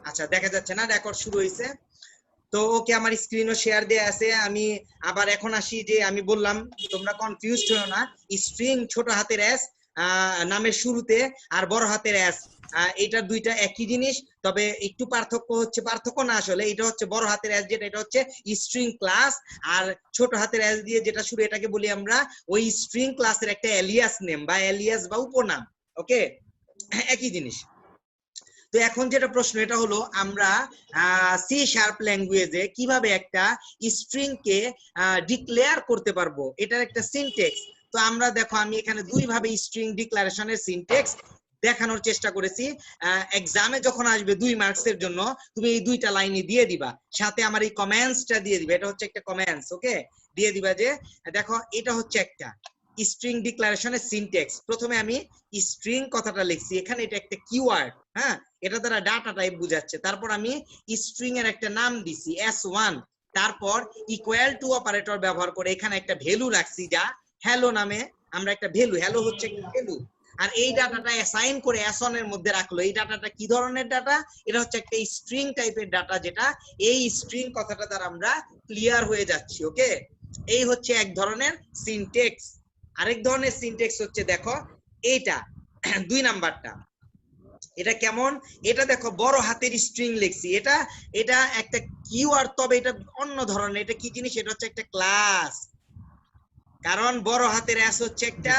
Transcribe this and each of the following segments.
আচ্ছা দেখা যাচ্ছে না, রেকর্ড শুরু হয়েছে। তো ওকে আমার স্ক্রিনও শেয়ার দেয়া আছে। আমি আবার এখন আসি যে আমি বললাম তোমরা কনফিউজড হও না, স্ট্রিং ছোট হাতের এস নামের শুরুতে আর বড় হাতের এস এটা দুইটা একই জিনিস, তবে একটু পার্থক্য হচ্ছে, পার্থক্য না আসলে, এটা হচ্ছে বড় হাতের এস যেটা এটা হচ্ছে স্ট্রিং ক্লাস, আর ছোট হাতের এস দিয়ে যেটা শুরু এটাকে বলি আমরা ওই স্ট্রিং ক্লাসের একটা এলিয়াস নেম বা এলিয়াস বা উপনাম। ওকে, একই জিনিস। তো এখন যেটা প্রশ্ন এটা হলো আমরা সি শার্প ল্যাঙ্গুয়েজে কিভাবে একটা স্ট্রিং কে ডিক্লেয়ার করতে পারবো, এটার একটা সিনট্যাক্স। তো আমরা দেখো আমি এখানে দুই ভাবে স্ট্রিং ডিক্লারেশনের সিনট্যাক্স দেখানোর চেষ্টা করেছি। এক্সামে যখন আসবে 2 মার্কসের জন্য তুমি এই দুইটা লাইনই দিয়ে দিবা, সাথে আমার এই কমেন্টসটা দিয়ে দিবা, এটা হচ্ছে একটা কমেন্টস। ওকে, দিয়ে দিবা যে দেখো এটা হচ্ছে একটা স্ট্রিং ডিক্লারেশনের সিনট্যাক্স। প্রথমে আমি স্ট্রিং কথাটা লিখছি, এখানে এটা একটা কিওয়ার্ড, হ্যাঁ, এটা দ্বারা ডাটা টাইপ বুঝাচ্ছে। তারপর আমি স্ট্রিং এর একটা নাম দিছি s1, তারপর ইকুয়াল টু অপারেটর ব্যবহার করে এখানে একটা ভ্যালু রাখছি যা হ্যালো নামে, আমরা একটা ভ্যালু, হ্যালো হচ্ছে একটা ভ্যালু, আর এই ডাটাটা অ্যাসাইন করে s1 এর মধ্যে রাখলো। এই ডাটাটা কি ধরনের ডাটা? এটা হচ্ছে একটা স্ট্রিং টাইপের ডাটা, যেটা এই স্ট্রিং কথাটা দ্বারা আমরা ক্লিয়ার হয়ে যাচ্ছি। ওকে, এই হচ্ছে এক ধরনের সিনট্যাক্স। আরেক ধরনের সিনট্যাক্স হচ্ছে দেখো এইটা 2 নাম্বারটা, এটা কেমন? এটা দেখো বড় হাতের স্ট্রিং লিখছি, এটা এটা একটা কিওয়ার্ড, তবে এটা অন্য ধরনের। এটা কি জিনিস? এটা হচ্ছে একটা ক্লাস, কারণ বড় হাতের এস হচ্ছে একটা,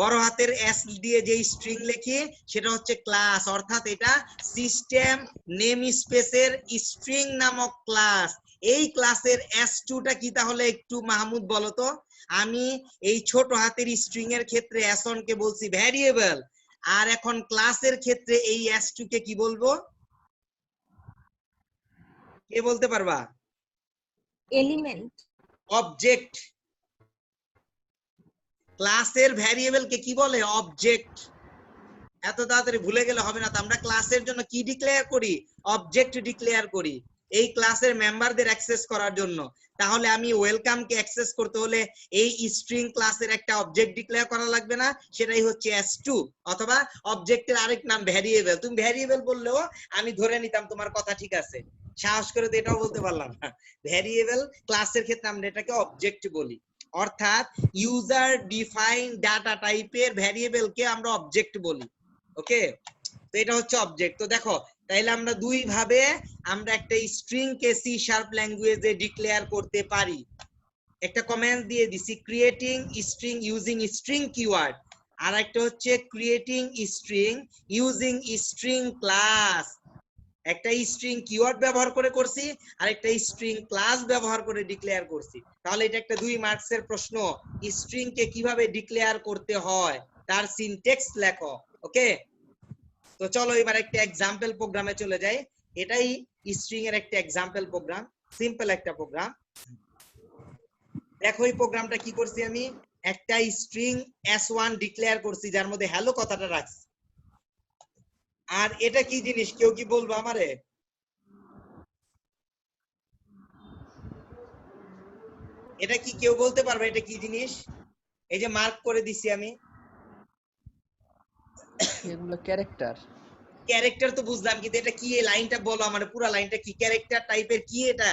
বড় হাতের এস দিয়ে যে স্ট্রিং লিখি সেটা হচ্ছে ক্লাস, অর্থাৎ এটা সিস্টেম নেম স্পেসের স্ট্রিং নামক ক্লাস। এই ক্লাসের s2টা কি তাহলে একটু মাহমুদ বলো তো? আমি এই ছোট হাতের স্ট্রিং এর ক্ষেত্রে s1 কে বলছি ভ্যারিয়েবল, আর এখন ক্লাসের ক্ষেত্রে এই s2 কে কি বলবো? কে বলতে পারবা? এলিমেন্ট। অবজেক্ট। ক্লাসের ভ্যারিয়েবল কে কি বলে? অবজেক্ট। এত তাড়াতাড়ি ভুলে গেলে হবে না। তো আমরা ক্লাসের জন্য কি ডিক্লেয়ার করি? অবজেক্ট ডিক্লেয়ার করি এই ক্লাসের মেম্বারদের অ্যাক্সেস করার জন্য। তাহলে আমি ওয়েলকাম কে অ্যাক্সেস করতে হলে এই স্ট্রিং ক্লাসের একটা অবজেক্ট ডিক্লেয়ার করা লাগবে না? সেটাই হচ্ছে s2, অথবা অবজেক্টের আরেক নাম ভ্যারিয়েবল। তুমি ভ্যারিয়েবল বললেও আমি ধরে নিতাম তোমার কথা ঠিক আছে, সাহস করে তো এটাও বলতে পারলাম না। ভ্যারিয়েবল ক্লাসের ক্ষেত্রে আমরা এটাকে অবজেক্ট বলি, অর্থাৎ ইউজার ডিফাইন ডাটা টাইপের ভ্যারিয়েবল কে আমরা অবজেক্ট বলি। ওকে, তো এটা হচ্ছে অবজেক্ট। তো দেখো তাইলে আমরা দুই ভাবে আমরা একটা স্ট্রিং কে সি শার্প ল্যাঙ্গুয়েজে ডিক্লেয়ার করতে পারি। একটা কমেন্ট দিয়ে দিছি creating string using string keyword, আর একটা হচ্ছে creating string using string class. একটা স্ট্রিং কিওয়ার্ড ব্যবহার করে করছি, আর একটা স্ট্রিং ক্লাস ব্যবহার করে ডিক্লেয়ার করছি। তাহলে এটা একটা 2 মার্কসের প্রশ্ন, স্ট্রিং কে কিভাবে ডিক্লেয়ার করতে হয় তার সিনট্যাক্স লেখো। ওকে, তো চলো এবার একটা এক্সাম্পল প্রোগ্রামে চলে যাই। এটাই স্ট্রিং এর একটা এক্সাম্পল প্রোগ্রাম, সিম্পল একটা প্রোগ্রাম। দেখো এই প্রোগ্রামটা কি করছি, আমি একটা স্ট্রিং s1 ডিক্লেয়ার করছি যার মধ্যে হ্যালো কথাটা রাখছি। আর এটা কি জিনিস কেউ কি বলবো আমারে? এটা কি কেউ বলতে পারবে এটা কি জিনিস? এই যে মার্ক করে দিছি আমি, এগুলো ক্যারেক্টার। ক্যারেক্টার তো বুঝলাম, কিন্তু এটা কি? এই লাইনটা বলো আমার, পুরো লাইনটা কি? ক্যারেক্টার টাইপের কি এটা?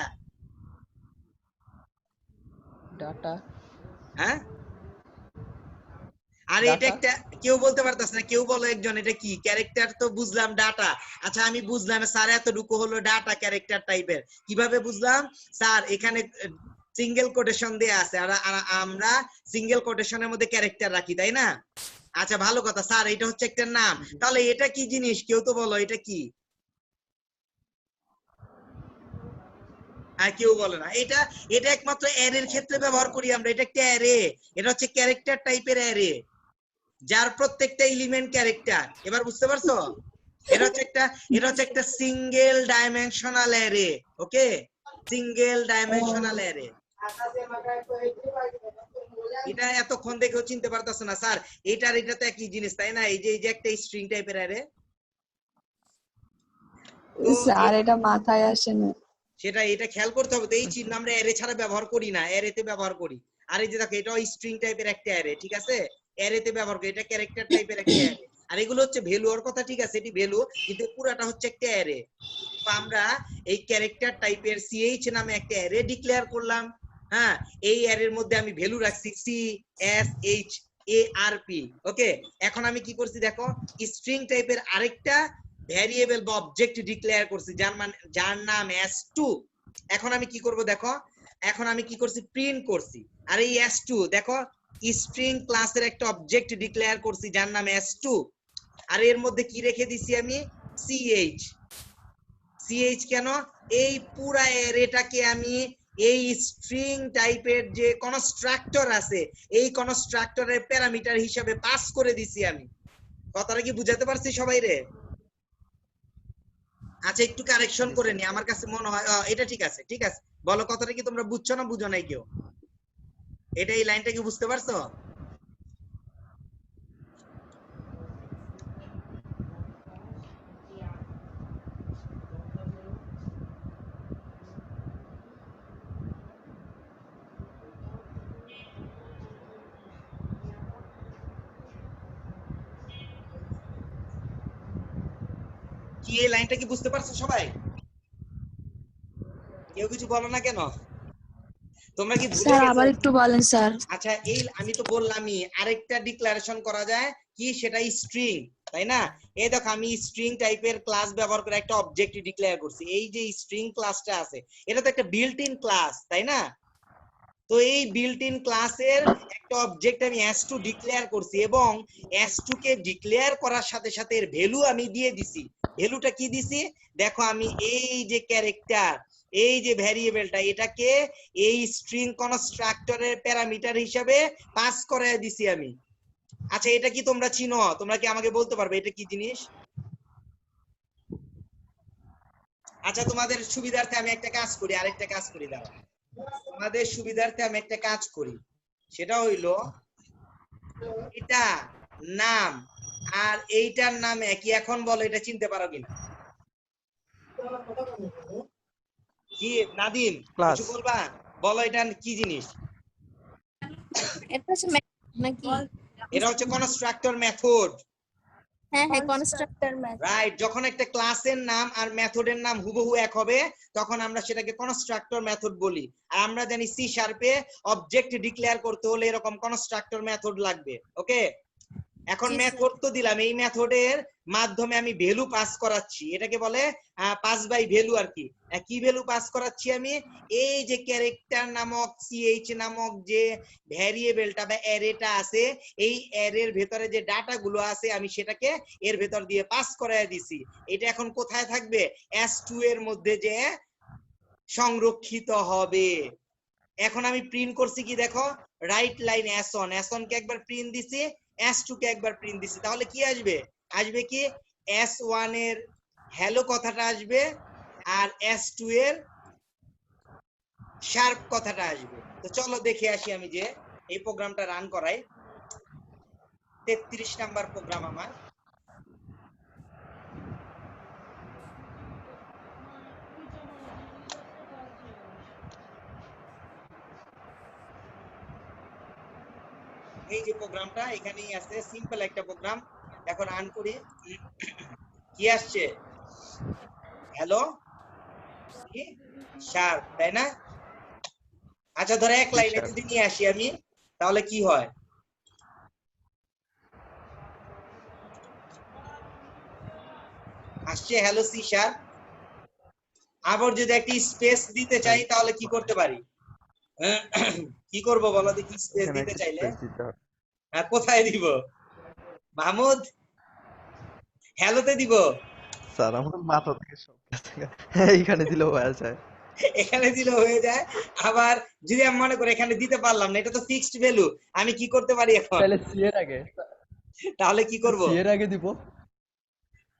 ডাটা। হ্যাঁ, আর এটা একটা কেউ বলতে পারতাছ না? কেউ বলো একজন, এটা কি? ক্যারেক্টার তো বুঝলাম, ডাটা। আচ্ছা আমি বুঝলাম স্যার, এতটুকু হলো ডাটা ক্যারেক্টার টাইপের। কিভাবে বুঝলাম স্যার? এখানে সিঙ্গেল কোটেশন দেয়া আছে, আর আমরা সিঙ্গেল কোটেশনের মধ্যে ক্যারেক্টার রাখি, তাই না? আচ্ছা ভালো কথা স্যার, এটা হচ্ছে একটা নাম। তাহলে এটা কি জিনিস কেউ তো বলো এটা কি? আর কেউ বলে না। এটা এটা একমাত্র অ্যারের ক্ষেত্রে ব্যবহার করি আমরা। এটা একটা অ্যারে, এটা হচ্ছে ক্যারেক্টার টাইপের অ্যারে যার প্রত্যেকটা এলিমেন্ট ক্যারেক্টার। এবার বুঝতে পারছো? এটা হচ্ছে একটা সিঙ্গেল ডাইমেনশনাল অ্যারে। ওকে, সিঙ্গেল ডাইমেনশনাল অ্যারে। এটা এতক্ষণ দেখেও চিনতে পারতাছো না স্যার? এটার এটা তো একই জিনিস, তাই না? এই যে একটা স্ট্রিং টাইপের অ্যারে। স্যার এটা মাথায় আসে না। সেটা এটা খেয়াল করতে হবে। তো এই চিহ্ন আমরা অ্যারে ছাড়া ব্যবহার করি না, অ্যারেতে ব্যবহার করি। আর এই যে দেখো এটাও স্ট্রিং টাইপের একটা অ্যারে, ঠিক আছে? অ্যারেতে ব্যবহার করি, এটা ক্যারেক্টার টাইপের একটা অ্যারে। আর এগুলো হচ্ছে ভ্যালু, ওর কথা ঠিক আছে, এটি ভ্যালু, কিন্তু পুরাটা হচ্ছে একটা অ্যারে। আমরা এই ক্যারেক্টার টাইপের সিএইচ নামে একটা অ্যারে ডিক্লেয়ার করলাম। হ্যাঁ, এই অ্যারের মধ্যে আমি ভ্যালু রাখছি C S H A R P. Okay, এখন আমি কি করছি দেখো, স্ট্রিং টাইপের আরেকটা ভ্যারিয়েবল বা অবজেক্ট ডিক্লেয়ার করছি যার নাম s2। এখন আমি কি করব দেখো, এখন আমি কি করছি, প্রিন্ট করছি। আর এই s2 দেখো, স্ট্রিং ক্লাসের একটা অবজেক্ট ডিক্লেয়ার করছি যার নাম s2। আর এর মধ্যে কি রেখে দিছি আমি, ch কেন, এই পুরা অ্যারেটাকে আমি এই স্ট্রিং টাইপের যে কনস্ট্রাক্টর আছে এই কনস্ট্রাক্টরের প্যারামিটার হিসেবে পাস করে দিছি আমি। কথাটা কি বুঝাতে পারছি সবাই রে? আচ্ছা, একটু কারেকশন করে নি, আমার কাছে মনে হয় এটা ঠিক আছে। ঠিক আছে, বলো কথাটা কি তোমরা বুঝছো না বুঝো নাই কেউ? এটা এই লাইনটা কি বুঝতে পারছো? কি এই লাইনটা কি বুঝতে পারছো সবাই? কেউ কিছু বলো না কেন? তোমরা কি ভুলে স্যার গেছো? আবার একটু বলেন স্যার। আচ্ছা, এই আমি তো বললামই আরেকটা ডিক্লারেশন করা যায় কি, সেটা স্ট্রিং, তাই না? এই দেখো, আমি স্ট্রিং টাইপের ক্লাস ব্যবহার করে একটা অবজেক্ট ডিক্লেয়ার করছি। এই যে স্ট্রিং ক্লাসটা আছে এটা তো একটা বিল্ট ইন ক্লাস, তাই না? তো এই বিল্ট ইন ক্লাসের একটা অবজেক্ট আমি s2 ডিক্লেয়ার করছি, এবং s2 কে ডিক্লেয়ার করার সাথে সাথে এর ভ্যালু আমি দিয়ে দিছি। ভ্যালুটা কি দিছি দেখো, আমি এই যে ক্যারেক্টার, এই যে ভ্যারিয়েবলটা, এটাকে এই স্ট্রিং কনস্ট্রাক্টরের প্যারামিটার হিসেবে পাস করে দিছি আমি। আচ্ছা, এটা কি তোমরা চিনো? তোমরা কি আমাকে বলতে পারবে এটা কি জিনিস? আচ্ছা, তোমাদের সুবিধার্থে আমি একটা কাজ করি, আরেকটা কাজ করি, দাঁড়াও। তোমাদের সুবিধার্থে আমি একটা কাজ করি, সেটা হইলো এটা নাম আর এইটার নাম একই। এখন বলো এটা চিনতে পারো কিনা? কি নাদিম, ক্লাস। কিছু বলবা? বলো এটা কি জিনিস? এটা হচ্ছে নাকি? এটা হচ্ছে কনস্ট্রাক্টর মেথড। হ্যাঁ হ্যাঁ, কনস্ট্রাক্টর ম্যাথড। রাইট, যখন একটা ক্লাসের নাম আর মেথডের নাম হুবহু এক হবে তখন আমরা সেটাকে কনস্ট্রাক্টর মেথড বলি। আর আমরা জানি সি শার্পে অবজেক্ট ডিক্লেয়ার করতে হলে এরকম কনস্ট্রাক্টর মেথড লাগবে। ওকে, এখন জি, মেথড তো দিলাম, এই মেথডের মাধ্যমে আমি ভ্যালু পাস করাচ্ছি, এটাকে বলে পাস বাই ভ্যালু আর কি। কি ভ্যালু পাস করাচ্ছি আমি? এই যে ক্যারেক্টার নামক সিএইচ নামক যে ভ্যারিয়েবলটা বা অ্যারেটা আছে, এই অ্যারের ভেতরে যে ডাটা গুলো আছে আমি সেটাকে এর ভেতর দিয়ে পাস করায় দিছি। এটা এখন কোথায় থাকবে? s2 এর মধ্যে যে সংরক্ষিত হবে। এখন আমি প্রিন্ট করছি কি দেখো, রাইট লাইন s1 কে একবার প্রিন্ট দিছি, s2 কে একবার প্রিন্ট দিছি। তাহলে কি আসবে? আসবে কি, s1 এর হ্যালো কথাটা আসবে, আর s2 এর শার্প কথাটা আসবে। তো চলো দেখে আসি আমি যে এই প্রোগ্রামটা রান করাই। 33 নাম্বার প্রোগ্রাম আমার। এই যে প্রোগ্রামটা এখানেই আছে, সিম্পল একটা প্রোগ্রাম। এখন রান করি, কি আসছে? হ্যালো শার্প, তাই না? আচ্ছা, ধরো এক লাইনে যদি নিয়ে আসি আমি, তাহলে কি হয়? আসছে হ্যালো সি শার্প। আবার যদি একটি স্পেস দিতে চাই তাহলে কি করতে পারি? কি করব বলো দেখি, স্পেস এখানে দিতে একটা চাইলে? স্পেস দিতে হবে। হ্যাঁ, কোথায় দিব? মাহমুদ, হ্যালোতে দিব? স্যার আমার মাথা থেকে সব গেছে। হ্যাঁ, এইখানে দিলেও হয়ে যায়। এখানে দিলে হয়ে যায়। আবার যদি আমি মনে করি এখানে দিতে পারলাম না, এটা তো ফিক্সড ভ্যালু, আমি কি করতে পারি এখন? তাহলে সি এর আগে, তাহলে কি করব? সি এর আগে দিব।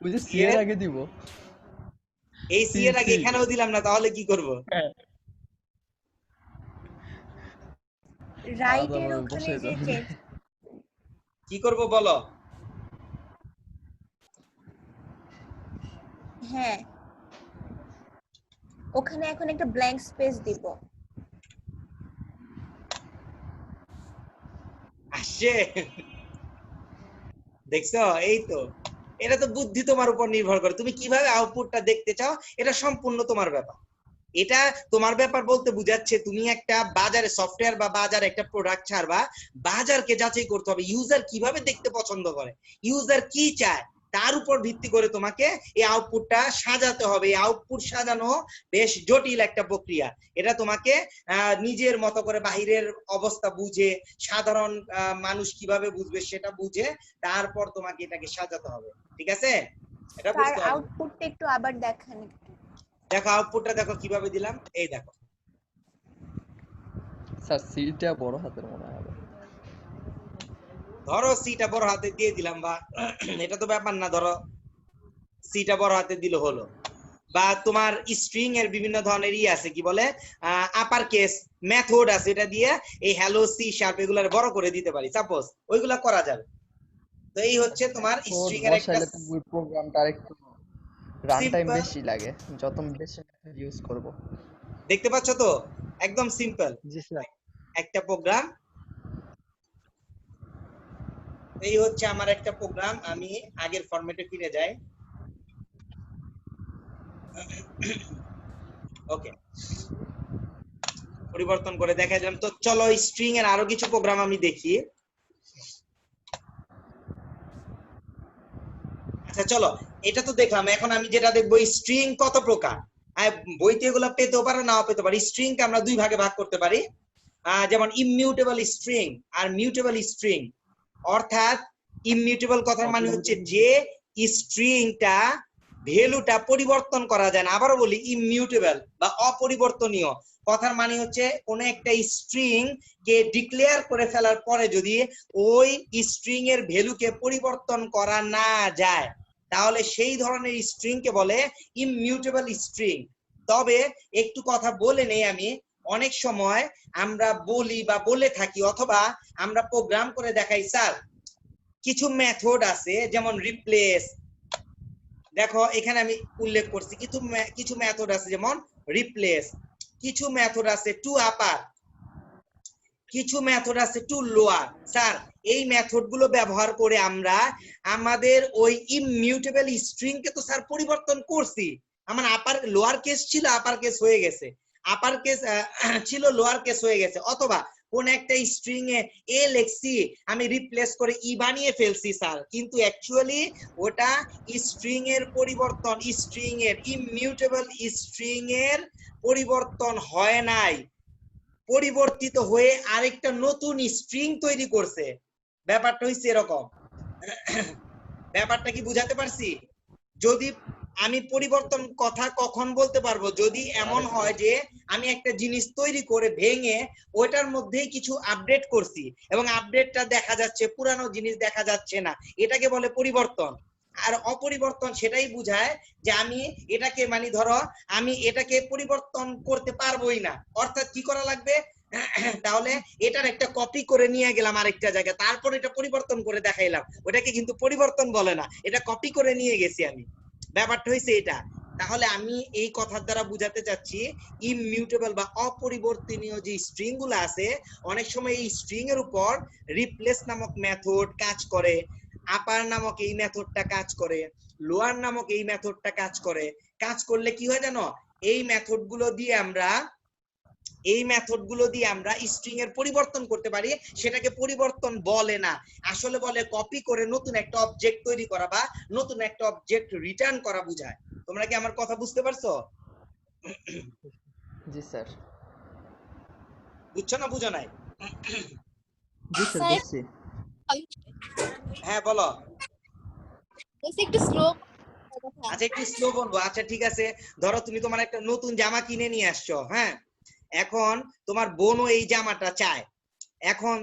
ওই যে সি সি এর এর, আগে দিব। এই সি সি এর আগে সি এখানেও দিলাম না, তাহলে কি করব? হ্যাঁ, রাইটের আলাদাভাবে ওখানে বসাই যে দাও। চেঞ্জ। কি করব বলো? হ্যাঁ, ওখানে এখন একটা ব্ল্যাঙ্ক স্পেস দিব। আসছে, দেখছো? এই তো, এটা তো বুদ্ধি তোমার উপর নির্ভর করে, তুমি কিভাবে আউটপুটটা দেখতে চাও এটা সম্পূর্ণ তোমার ব্যাপার। এটা তোমার ব্যাপার বলতে বুঝাচ্ছে তুমি একটা বাজারে সফটওয়্যার বা বাজারে একটা প্রোডাক্ট ছাড়বা, বাজারকে যাচাই করতে হবে ইউজার কিভাবে দেখতে পছন্দ করে, ইউজার কি চায়, তার উপর ভিত্তি করে তোমাকে এই আউটপুটটা সাজাতে হবে। এই আউটপুট সাজানো বেশ জটিল একটা প্রক্রিয়া। এটা তোমাকে নিজের মতো করে বাহিরের অবস্থা বুঝে, সাধারণ মানুষ কিভাবে বুঝবে সেটা বুঝে তারপর তোমাকে এটাকে সাজাতে হবে। ঠিক আছে? এটা তার বুঝতে হবে। আউটপুটটা একটু আবার দেখান একটু। দেখো আউটপুটটা দেখো কিভাবে দিলাম, এই দেখো। স্যার সিটা বড় হাতের মনে হয় হবে। ধরো সিটা বড় হাতে দিয়ে দিলাম, বা এটা তো ব্যাপার না, ধরো সিটা বড় হাতে দিলে হলো। বা তোমার স্ট্রিং এর বিভিন্ন ধরনের আছে, কি বলে আপার কেস মেথড আছে, এটা দিয়ে এই হ্যালো সি শার্প এগুলার বড় করে দিতে পারি, সাপোজ ওইগুলা করা যাবে। তো এই হচ্ছে তোমার স্ট্রিং এর একটা বসাইলে তো প্রোগ্রামটা আরেকটু রান টাইম সিম্পল। বেশি লাগে, যত বেশি মেথড ইউজ করব। দেখতে পাচ্ছ তো, একদম সিম্পল জি স্যার। একটা প্রোগ্রাম। এই হচ্ছে আমার একটা প্রোগ্রাম, আমি আগের ফরম্যাটে ফিরে যাই। ওকে, পরিবর্তন করে দেখা দিলাম। তো চলো স্ট্রিং এর আরো কিছু প্রোগ্রাম আমি দেখি। আচ্ছা চলো, এটা তো দেখলাম, এখন আমি যেটা দেখবো স্ট্রিং কত প্রকার। বইতে এগুলো পেতেও পারে, নাও পেতে পারে। স্ট্রিং কে আমরা দুই ভাগে ভাগ করতে পারি, যেমন ইমিউটেবল স্ট্রিং আর মিউটেবল স্ট্রিং। অর্থাৎ ইমিউটেবল কথার মানে হচ্ছে যে স্ট্রিংটা ভ্যালুটা পরিবর্তন করা যায় না। আবারও বলি, ইমিউটেবল বা অপরিবর্তনীয় কথার মানে হচ্ছে কোন একটা স্ট্রিং কে ডিক্লেয়ার করে ফেলার পরে যদি ওই স্ট্রিং এর ভ্যালুকে পরিবর্তন করা না যায়, তাহলে সেই ধরনের স্ট্রিং কে বলে ইমিউটেবল স্ট্রিং। তবে একটু কথা বলে নেই আমি, অনেক সময় আমরা বলি বা বলে থাকি অথবা আমরা প্রোগ্রাম করে দেখাই, স্যার কিছু মেথড আছে যেমন রিপ্লেস। দেখো এখানে আমি উল্লেখ করছি কিছু মেথড আছে যেমন রিপ্লেস, কিছু মেথড আছে টু আপার, কিছু মেথড আছে টু লোয়ার। স্যার এই মেথড গুলো ব্যবহার করে আমরা আমাদের ওই ইমিউটেবল স্ট্রিং কে তো স্যার পরিবর্তন করছি। আমার আপার লোয়ার কেস ছিল, আপার কেস হয়ে গেছে, আপার কেস ছিল, লোয়ার কেস হয়ে গেছে। অথবা কোন একটা স্ট্রিং এ এ লিখছি, আমি রিপ্লেস করে ই বানিয়ে ফেলছি স্যার, কিন্তু অ্যাকচুয়ালি ওটা স্ট্রিং এর পরিবর্তন, স্ট্রিং এর ইমিউটেবল স্ট্রিং এর পরিবর্তন হয় নাই, পরিবর্তিত হয়ে আরেকটা নতুন স্ট্রিং তৈরি করছে। ব্যাপারটা হইছে এরকম। ব্যাপারটা কি বুঝাতে পারছি? যদি আমি পরিবর্তন কথা কখন বলতে পারবো, যদি এমন হয় যে আমি একটা জিনিস তৈরি করে ভেঙে ওইটার মধ্যেই কিছু আপডেট করছি এবং আপডেটটা দেখা যাচ্ছে, পুরানো জিনিস দেখা যাচ্ছে না, এটাকে বলে পরিবর্তন। আর অপরিবর্তন সেটাই বুঝায় যে আমি এটাকে মানে ধরো আমি এটাকে পরিবর্তন করতে পারবোই না, অর্থাৎ কি করা লাগবে, তাহলে এটার একটা কপি করে নিয়ে গেলাম আরেকটা জায়গায়, তারপর এটা পরিবর্তন করে দেখাইলাম, ওটাকে কিন্তু পরিবর্তন বলে না, এটা কপি করে নিয়ে গেছি আমি। ব্যাপারটা হয়েছে এটা। তাহলে আমি এই কথার দ্বারা বুঝাতে চাচ্ছি ইমিউটেবল বা অপরিবর্তনীয় যে স্ট্রিং গুলো আছে, অনেক সময় এই স্ট্রিং এর উপর রিপ্লেস নামক মেথড কাজ করে, আপার নামক এই মেথডটা কাজ করে, লোয়ার নামক এই মেথডটা কাজ করে। কাজ করলে কি হয় জানো, এই মেথডগুলো দিয়ে আমরা স্ট্রিং এর পরিবর্তন করতে পারি। সেটাকে পরিবর্তন বলে না, আসলে বলে কপি করে নতুন একটা অবজেক্ট তৈরি করা বা নতুন একটা অবজেক্ট রিটার্ন করা বুঝায়। তোমরা কি আমার কথা বুঝতে পারছো? জি স্যার। বুঝছো না বুঝো নাই? জি স্যার স্যার বুঝছি। হ্যাঁ বলো। একটু স্লো। আচ্ছা একটু স্লো বলবো, আচ্ছা ঠিক আছে। ধরো তুমি তোমার একটা নতুন জামা কিনে নিয়ে আসছো, হ্যাঁ, এখন তোমার বোনও এই জামাটা চায়, এখন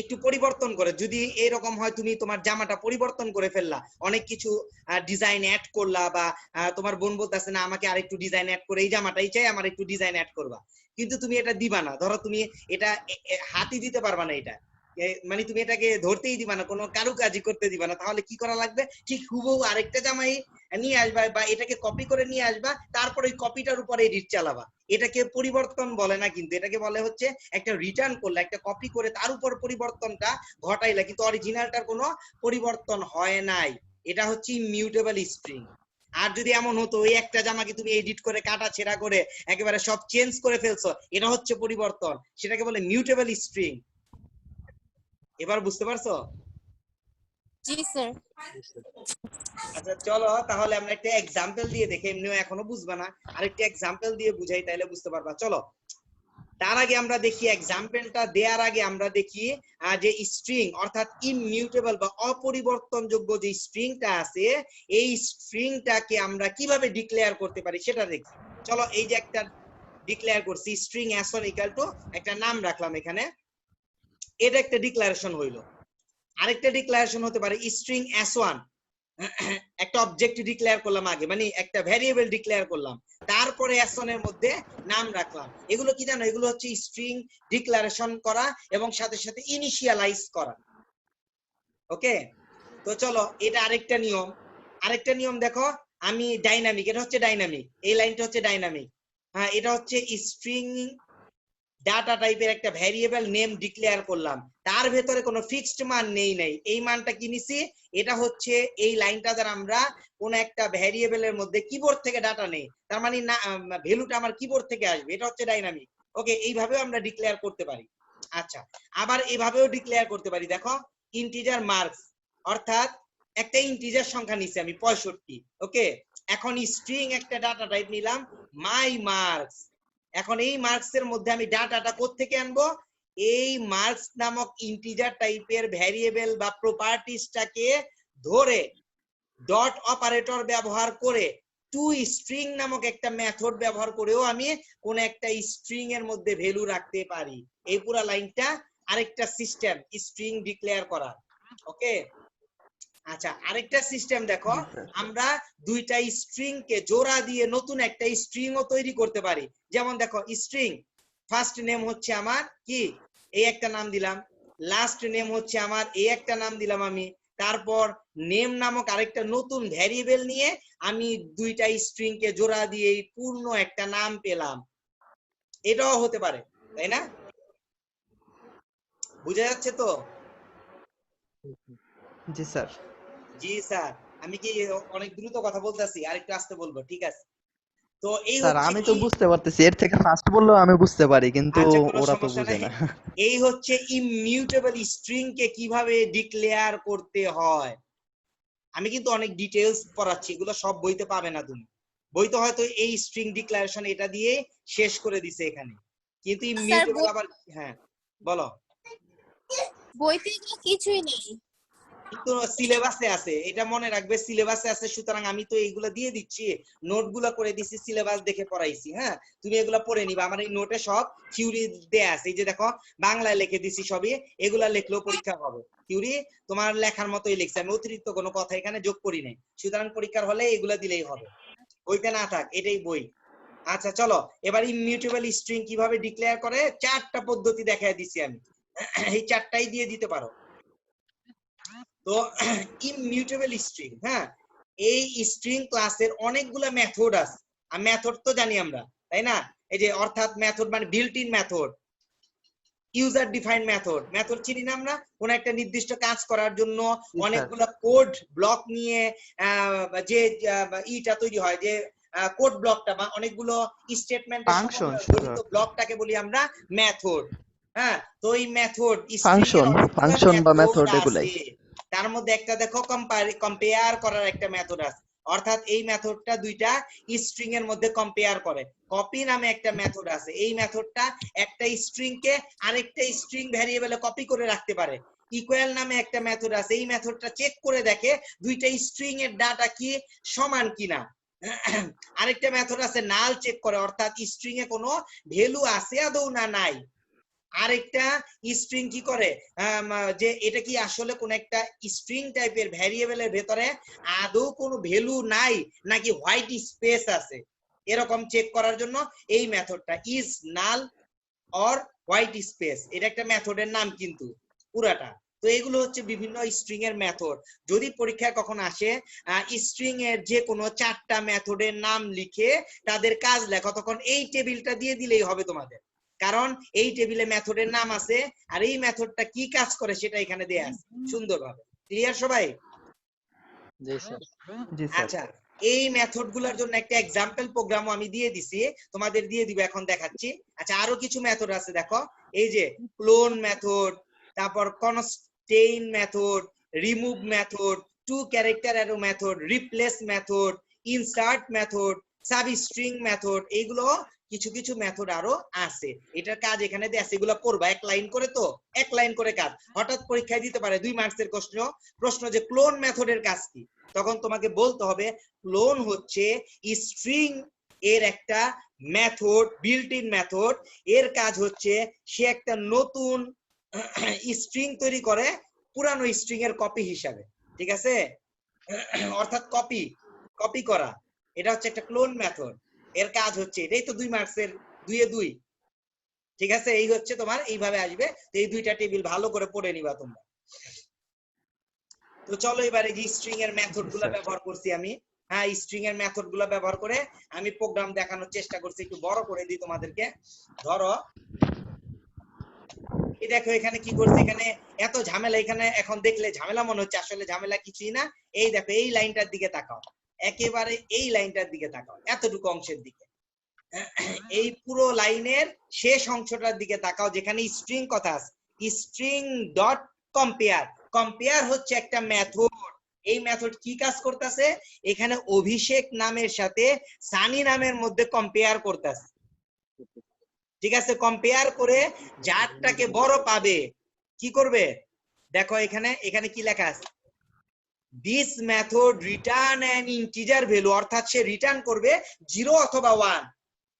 একটু পরিবর্তন করে যদি এরকম হয় তুমি তোমার জামাটা পরিবর্তন করে ফেললা, অনেক কিছু ডিজাইন অ্যাড করলা, বা তোমার বোন বলতেছে না আমাকে আরেকটু ডিজাইন অ্যাড করে এই জামাটাই চাই, আমার একটু ডিজাইন অ্যাড করবা, কিন্তু তুমি এটা দিবা না। ধরো তুমি এটা হাতই দিতে পারবা না, এটা মানে তুমি এটাকে ধরতেই দিবা না, কোনো কারুকাজি করতে দিবা না, তাহলে কি করা লাগবে, ঠিক হুবহু আরেকটা জামাই নিয়ে আসবা বা এটাকে কপি করে নিয়ে আসবা, তারপর ওই কপিটার উপর এডিট চালাবা। এটাকে পরিবর্তন বলে না, কিন্তু এটাকে বলে হচ্ছে একটা রিটার্ন করলে, একটা কপি করে তার উপর পরিবর্তনটা ঘটাইলা, কিন্তু অরিজিনালটার কোনো পরিবর্তন হয় নাই। এটা হচ্ছে ইমিউটেবল স্ট্রিং। আর যদি এমন হতো ওই একটা জামাকে তুমি এডিট করে কাটা ছেঁড়া করে একেবারে সব চেঞ্জ করে ফেলছো, এটা হচ্ছে পরিবর্তন, সেটাকে বলে মিউটেবল স্ট্রিং। এবার বুঝতে পারছো? জি স্যার। আচ্ছা চলো তাহলে আমরা একটা এক্সাম্পল দিয়ে দেখি, এমনিও এখনো বুঝবা না, আরেকটা এক্সাম্পল দিয়ে বুঝাই, তাইলে বুঝতে পারবা। চলো তার আগে আমরা দেখি, এক্সাম্পলটা দেওয়ার আগে আমরা দেখি যে স্ট্রিং অর্থাৎ ইমিউটেবল বা অপরিবর্তনযোগ্য যে স্ট্রিংটা আছে, এই স্ট্রিংটাকে আমরা কিভাবে ডিক্লেয়ার করতে পারি সেটা দেখি। চলো এই যে একটা ডিক্লেয়ার করছি স্ট্রিং s1 ইকুয়াল টু একটা নাম রাখলাম এখানে, এটা একটা ডিক্লারেশন হইলো। আরেকটা ডিক্লারেশন হতে পারে স্ট্রিং s1 একটা অবজেক্ট ডিক্লেয়ার করলাম আগে, মানে একটা ভ্যারিয়েবল ডিক্লেয়ার করলাম, তারপরে s1 এর মধ্যে নাম রাখলাম। এগুলো কি জানো, এগুলো হচ্ছে স্ট্রিং ডিক্লারেশন করা এবং সাথে সাথে ইনিশিয়ালাইজ করা। ওকে, তো চলো এটা আরেকটা নিয়ম। আরেকটা নিয়ম দেখো, আমি ডাইনামিক, এটা হচ্ছে ডাইনামিক, এই লাইনটা হচ্ছে ডাইনামিক। হ্যাঁ, এটা হচ্ছে স্ট্রিং ডাটা টাইপের একটা ভ্যারিয়েবল নেম ডিক্লেয়ার করলাম, তার ভেতরে কোনো ফিক্সড মান নেই। এই মানটা কি নিছি, এটা হচ্ছে এই লাইনটা দ্বারা আমরা কোন একটা ভ্যারিয়েবলের মধ্যে কিবোর্ড থেকে ডাটা নেই, তার মানে না ভ্যালুটা আমার কিবোর্ড থেকে আসবে, এটা হচ্ছে ডাইনামিক। ওকে, এইভাবেও আমরা ডিক্লেয়ার করতে পারি। আচ্ছা, আবার এইভাবেও ডিক্লেয়ার করতে পারি, দেখো ইন্টিজার মার্কস, অর্থাৎ একটা ইন্টিজার সংখ্যা নিছি আমি 65। ওকে, এখন স্ট্রিং একটা ডাটা টাইপ নিলাম মাই মার্কস। এখন এই মার্কস এর মধ্যে আমি ডাটাটা কোত্থেকে আনবো, এই মার্কস নামক ইন্টিজার টাইপের ভ্যারিয়েবল বা প্রপার্টিজটাকে ধরে ডট অপারেটর ব্যবহার করে টু স্ট্রিং নামক একটা মেথড ব্যবহার করেও আমি কোন একটা স্ট্রিং এর মধ্যে ভ্যালু রাখতে পারি। এই পুরো লাইনটা আরেকটা সিস্টেম স্ট্রিং ডিক্লেয়ার করা। ওকে, আচ্ছা আরেকটা সিস্টেম দেখো, আমরা দুইটা স্ট্রিং কে জোড়া দিয়ে নতুন একটা স্ট্রিং ও তৈরি করতে পারি। যেমন দেখো স্ট্রিং ফার্স্ট নেম হচ্ছে আমার কি, এই একটা নাম দিলাম, লাস্ট নেম হচ্ছে আমার, এই একটা নাম দিলাম আমি, তারপর নেম নামক আরেকটা নতুন ভ্যারিয়েবল নিয়ে আমি দুইটা স্ট্রিং কে জোড়া দিয়ে পূর্ণ একটা নাম পেলাম। এটাও হতে পারে, তাই না? বুঝা যাচ্ছে তো? জি স্যার। জি স্যার। আমি কি অনেক দ্রুত কথা বলতেছি, আরেকটু আস্তে বলবো, ঠিক আছে? তো এই স্যার হচ্ছে আমি তো কি, বুঝতে পারতেছি, এর থেকে ফাস্ট বললেও আমি বুঝতে পারি, কিন্তু আচ্ছা কোনো ওরা তো সমস্যা বুঝে নাই। না। এই হচ্ছে ইমিউটেবল স্ট্রিং কে কিভাবে ডিক্লেয়ার করতে হয়। আমি কিন্তু অনেক ডিটেইলস পড়াচ্ছি, এগুলো সব বইতে পাবে না তুমি, বইতে হয়তো এই স্ট্রিং ডিক্লারেশন এটা দিয়ে শেষ করে দিছে এখানে, কিন্তু স্যার ইমিউটেবল আবার হ্যাঁ বলো, বইতে এগুলো কিছুই নেই। কিন্তু সিলেবাসে আছে, এটা মনে রাখবে সিলেবাসে আছে, সুতরাং আমি তো এইগুলা দিয়ে দিচ্ছি, নোটগুলা করে দিচ্ছি, সিলেবাস দেখে পড়াইছি। হ্যাঁ, তুমি এগুলা পড়ে নিবা, আমার এই নোটে সব থিওরি দেয়া আছে। এই যে দেখো বাংলায় লিখে দিছি সবই, এগুলা লিখলেও পরীক্ষা হবে। থিওরি তোমার লেখার মতোই লিখছি আমি, অতিরিক্ত কোনো কথা এখানে যোগ করি নাই, সুতরাং পরীক্ষার হলে এগুলা দিলেই হবে, বইতে না থাক, এটাই বই। আচ্ছা চলো এবার ইমিউটেবল স্ট্রিং কিভাবে ডিক্লেয়ার করে, চারটা পদ্ধতি দেখায় দিছি আমি, এই চারটাই দিয়ে দিতে পারো। তো ইমিউটেবল স্ট্রিং, হ্যাঁ, এই স্ট্রিং ক্লাসের অনেকগুলো মেথড আছে, আর মেথড তো জানি আমরা, তাই না? এই যে অর্থাৎ মেথড মানে built in method, user defined method, method চিনি না আমরা, কোন একটা নির্দিষ্ট কাজ করার জন্য অনেকগুলো কোড ব্লক নিয়ে যে ইটা তৈরি হয়, যে কোড ব্লকটা বা অনেকগুলো স্টেটমেন্টের ফাংশন গঠিত ব্লকটাকে বলি আমরা মেথড। হ্যাঁ, তো এই মেথড স্ট্রিং এর ফাংশন অনেকগুলো ফাংশন বা মেথড মেথড এগুলাই। আছে, তার মধ্যে একটা দেখো কম্পেয়ার করার একটা মেথড আছে, অর্থাৎ এই মেথডটা দুইটা স্ট্রিং এর মধ্যে কম্পেয়ার করে। কপি নামে একটা মেথড আছে, এই মেথডটা একটা স্ট্রিং কে আরেকটা স্ট্রিং ভ্যারিয়েবলে কপি করে রাখতে পারে। ইকুয়াল নামে একটা মেথড আছে, এই মেথডটা চেক করে দেখে দুইটা স্ট্রিং এর ডাটা কি সমান কিনা। আরেকটা মেথড আছে নাল চেক করে, অর্থাৎ স্ট্রিং এ কোনো ভ্যালু আছে আদৌ না নাই। আরেকটা স্ট্রিং কি করে, যে এটা কি আসলে কোন একটা স্ট্রিং টাইপের ভ্যারিয়েবলের ভেতরে আদৌ কোনো ভ্যালু নাই নাকি হোয়াইট স্পেস আছে, এরকম চেক করার জন্য এই মেথডটা is null or white space, এটা একটা মেথডের নাম। কিন্তু পুরাটা। তো এগুলো হচ্ছে বিভিন্ন স্ট্রিং এর মেথড। যদি পরীক্ষায় কখন আসে স্ট্রিং এর যে কোনো 4টা মেথডের নাম লিখে তাদের কাজ লেখো, তখন এই টেবিলটা দিয়ে দিলেই হবে তোমাদের, কারণ এই টেবিলে মেথডের নাম আছে আর এই মেথডটা কি কাজ করে সেটা এখানে দেয়া আছে সুন্দরভাবে। ক্লিয়ার সবাই? জি স্যার। আচ্ছা, এই মেথড গুলোর জন্য একটা এক্সাম্পল প্রোগ্রামও আমি দিয়ে দিছি, তোমাদের দিয়ে দিব, এখন দেখাচ্ছি। আচ্ছা, আরো কিছু মেথড আছে দেখো, এই যে ক্লোন মেথড, তারপর contains method, remove method, to character array method, replace method, insert method, substring method, এইগুলো কিছু কিছু মেথড আরো আছে। এটার কাজ এখানে দেয়া আছে, এগুলো করবা এক লাইন করে, তো এক লাইন করে কাজ। হঠাৎ পরীক্ষায় দিতে পারে 2 মার্কসের প্রশ্ন যে ক্লোন মেথডের কাজ কি, তখন তোমাকে বলতে হবে ক্লোন হচ্ছে স্ট্রিং এর একটা মেথড, বিল্ট ইন মেথড। এর কাজ হচ্ছে সে একটা নতুন স্ট্রিং তৈরি করে পুরানো স্ট্রিং এর কপি হিসাবে, ঠিক আছে? অর্থাৎ কপি করা, এটা হচ্ছে একটা ক্লোন মেথড। এর কাজ হচ্ছে এটাই, তো 2 মার্কসের 2 এ 2, ঠিক আছে? এই হচ্ছে তোমার, এইভাবে আসবে। তো এই দুইটা টেবিল ভালো করে পড়ে নিবা তোমরা। তো চলো এবারে যে স্ট্রিং এর মেথড গুলা ব্যবহার করছি আমি, হ্যাঁ স্ট্রিং এর মেথড গুলা ব্যবহার করে আমি প্রোগ্রাম দেখানোর চেষ্টা করছি, একটু বড় করে দিই তোমাদেরকে। ধরো এই দেখো এখানে কি করছে, এখানে এত ঝামেলা, এখানে এখন দেখলে ঝামেলা মনে হচ্ছে, আসলে ঝামেলা কিছুই না। এই দেখো এই লাইনটার দিকে তাকাও, একেবারে এই লাইনটার দিকে তাকাও, এতটুকু অংশের দিকে, এই পুরো লাইনের শেষ অংশটার দিকে তাকাও যেখানে স্ট্রিং কথা আছে, স্ট্রিং ডট কম্পেয়ার। কম্পেয়ার হচ্ছে একটা মেথড। এই মেথড কি কাজ করতেছে, এখানে অভিষেক নামের সাথে সানি নামের মধ্যে কম্পেয়ার করতেছে, ঠিক আছে? কম্পেয়ার করে যারটাকে বড় পাবে কি করবে, দেখো এখানে এখানে কি লেখা আছে, this method return an integer value, অর্থাৎ সে রিটার্ন করবে 0 অথবা 1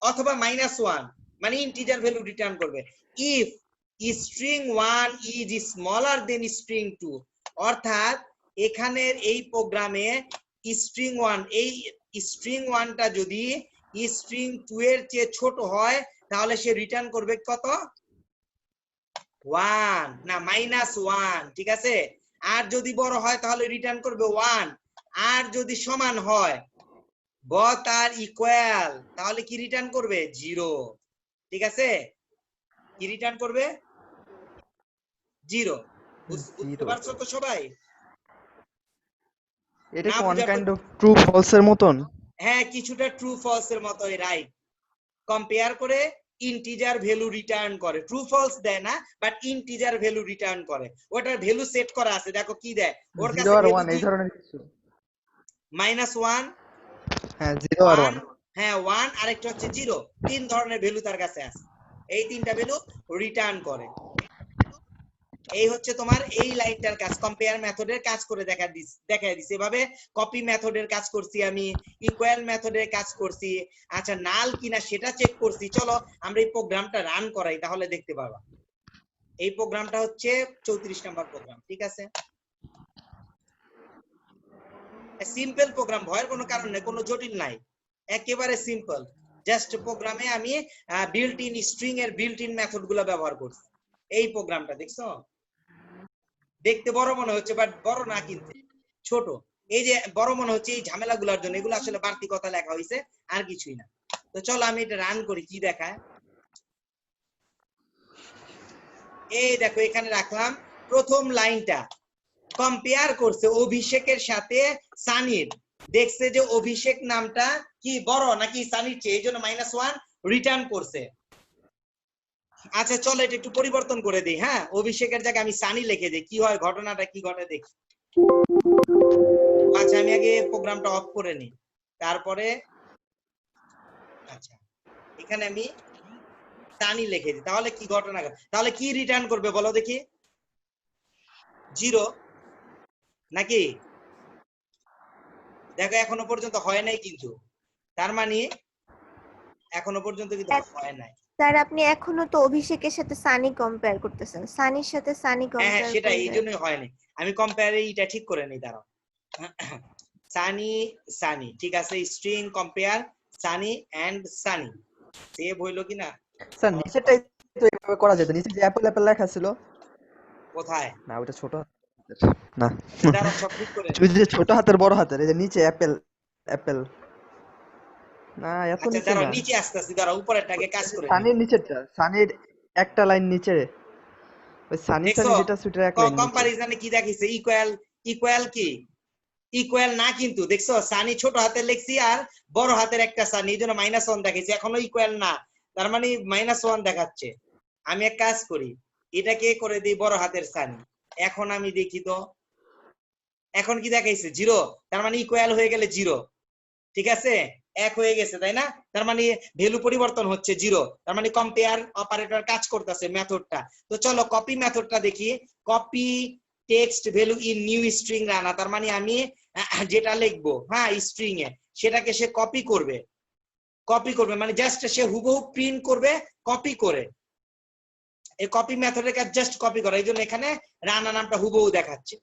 অথবা -1, মানে ইন্টিজার ভ্যালু রিটার্ন করবে। If string 1 is smaller then string 2, অর্থাৎ এখানের এই প্রোগ্রামে স্ট্রিং 1, এই স্ট্রিং 1টা যদি স্ট্রিং 2 এর চেয়ে ছোট হয় তাহলে সে রিটার্ন করবে কত, 1 না -1, ঠিক আছে? আর যদি বড় হয় তাহলে রিটার্ন করবে 1, আর যদি সমান হয় both are equal তাহলে কি রিটার্ন করবে, 0, ঠিক আছে? কি রিটার্ন করবে, 0। বুঝতে পারছো তো সবাই? এটা না কি ওয়ান বুঝার কাইন্ড অফ ট্রু ফলস এর মতন? হ্যাঁ, কিছুটা ট্রু ফলস এর মতোই, রাইট। কম্পেয়ার করে ইন্টিজার ভ্যালু রিটার্ন করে, ট্রু ফলস দেয় না, বাট ইন্টিজার ভ্যালু রিটার্ন করে। ওটার ভ্যালু সেট করা আছে, দেখো কি দেয়, ওর 0 কাছে আর ভ্যালু 1 এই ধরনের কিছু। -1, হ্যাঁ 0 আর 1। হ্যাঁ 1, আরেকটা হচ্ছে 0, 3 ধরনের ভ্যালু তার কাছে আছে। এই 3টা ভ্যালু রিটার্ন করে। এই হচ্ছে তোমার এই লাইনটার কাজ, কম্পেয়ার মেথডের কাজ করে দেখাই দিছি। এভাবে কপি মেথডের কাজ করছি আমি, ইকুয়াল মেথডের কাজ করছি। আচ্ছা, নাল কিনা সেটা চেক করছি। চলো আমরা এই প্রোগ্রামটা রান করাই, তাহলে দেখতে পাবা। এই প্রোগ্রামটা হচ্ছে 34 নাম্বার প্রোগ্রাম, ঠিক আছে? সিম্পল প্রোগ্রাম, ভয়ের কোনো কারণ নেই, কোনো জটিল নাই, একেবারে সিম্পল। জাস্ট প্রোগ্রামে আমি বিল্ট ইন স্ট্রিং এর বিল্ট ইন মেথড গুলো ব্যবহার করছি। এই প্রোগ্রামটা দেখছো, দেখতে বড় মনে হচ্ছে, বাট বড় না, কিন্তু ছোট। এই যে বড় মনে হচ্ছে এই ঝামেলাগুলোর জন্য, এগুলো আসলে বাড়তি কথা লেখা হয়েছে, আর কিছুই না। তো চলো আমি এটা রান করি, কি দেখায়। এই দেখো এখানে রাখলাম প্রথম লাইনটা, কম্পেয়ার করছে অভিষেকের সাথে সানির, দেখছে যে অভিষেক নামটা কি বড় নাকি সানির চেয়ে, এই জন্য -1 রিটার্ন করছে। আচ্ছা চলো এটা একটু পরিবর্তন করে দিই, হ্যাঁ অভিষেকের জায়গায় আমি সানি লিখে দিই, কি হয়, ঘটনাটা কি ঘটে দেখি। আচ্ছা আমি আগে প্রোগ্রামটা অফ করে নিই, তারপরে আচ্ছা এখানে আমি সানি লিখে দিই, তাহলে কি ঘটনা, তাহলে কি রিটার্ন করবে বলো দেখি, 0 নাকি? দেখো এখনো পর্যন্ত হয় নাই কিন্তু, তার মানে এখনো পর্যন্ত কিন্তু হয় নাই। স্যার আপনি এখনো তো অভিষেকের সাথে সানি কম্পেয়ার করতেছেন, সানির সাথে সানি হ্যাঁ কম্পেয়ার সেটাই, এই করলে জন্যই হয়নি। আমি কম্পেয়ারে এটা ঠিক করে নিই, দাঁড়াও। সানি সানি, ঠিক আছে, string compare Sunny and Sunny, save হইলো কিনা। স্যার নিচেরটাই তো এইভাবে করা যেত, নিচে যে অ্যাপল অ্যাপল লেখা ছিল। কোথায় না ওটা ছোট হাতের না দাঁড়া সব ঠিক করে নি। ওই যে ছোট হাতের বড় হাতের এই যে নিচে অ্যাপেল অ্যাপেল না এত আচ্ছা নিচে দাঁড়াও না নিচে আসতেছি, দাঁড়াও উপরেরটাকে কাজ করে নি। সানির নিচেরটা সানির একটা লাইন নিচে ওই সানি দেখছো সানি যেটা সুইটার এক লাইন নিচে কম্পারিজনে কি দেখিছে ইকুয়াল, ইকুয়াল কি ইকুয়াল না, কিন্তু দেখছো সানি ছোট হাতের লিখছি আর বড় হাতের একটা সানি, এই জন্য -1 দেখাইছে, এখনো ইকুয়াল না, তার মানে -1 দেখাচ্ছে। আমি এক কাজ করি, এটাকে করে দিই বড় হাতের সানি। এখন আমি দেখি তো, এখন কি দেখাইছে 0, তার মানে ইকুয়াল হয়ে গেলে 0, ঠিক আছে, 1 হয়ে গেছে তাই না, তার মানে ভ্যালু পরিবর্তন হচ্ছে 0, তার মানে কম্পেয়ার অপারেটর কাজ করতেছে মেথডটা। তো চলো কপি মেথডটা দেখি। Copy text value in new string Rana, তার মানে আমি যেটা লিখবো হ্যাঁ স্ট্রিং এ সেটাকে সে কপি করবে, কপি করবে মানে জাস্ট সে হুবহু প্রিন্ট করবে কপি করে। এই কপি মেথডের কাজ জাস্ট কপি করা, এই জন্য এখানে রানা নামটা হুবহু দেখাচ্ছে।